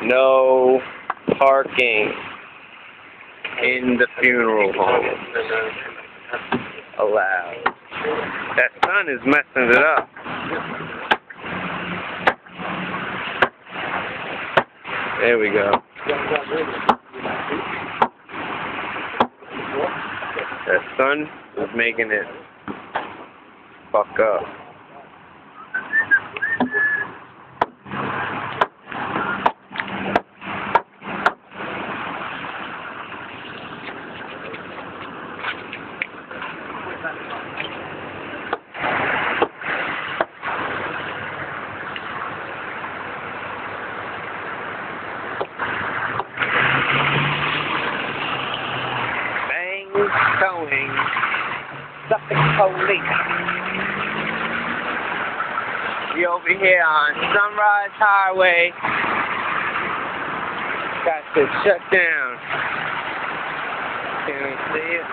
No parking in the funeral home allowed. That sun is messing it up. There we go. That sun is making it fuck up. Towing Suffolk Police. We over here on Sunrise Highway. Got to shut down. Can we see it?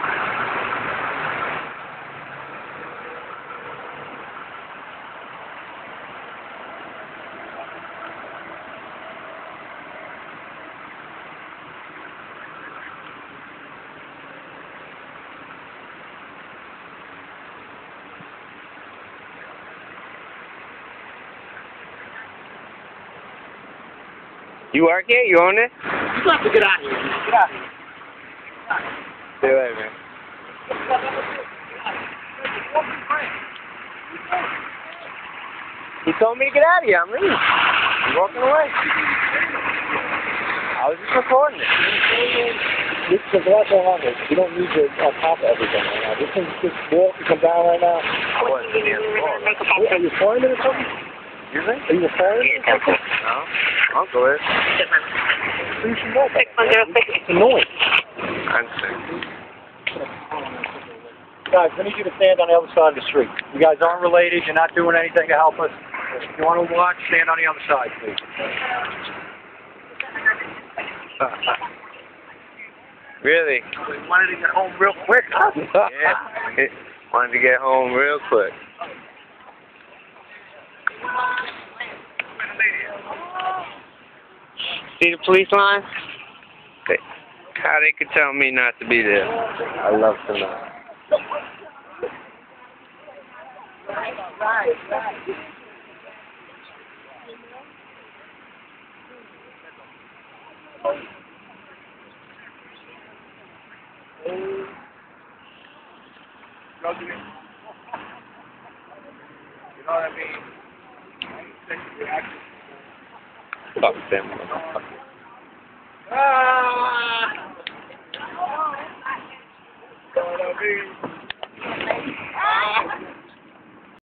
You work here? You own it? You have to get out of here. Get out of here. See you later, man. He told me to get out of here. I'm leaving. I'm walking away. I was just recording it. This is a lot going on here. You don't need to on top of everything right now. This thing's just walk to come down right now. I wasn't near the wall. Are you fireman or something? You think? Are you a fireman or something? No. Uncle is. You should know that. It's annoying. I'm sick. Guys, I need you to stand on the other side of the street. You guys aren't related. You're not doing anything to help us. If you want to watch, stand on the other side, please. Really? We wanted to get home real quick, huh? Yeah. Wanted to get home real quick. See the police line? How they could tell me not to be there. I love to know. Right. You know what I mean? Fuck them, motherfucker. Ah! You know what I mean?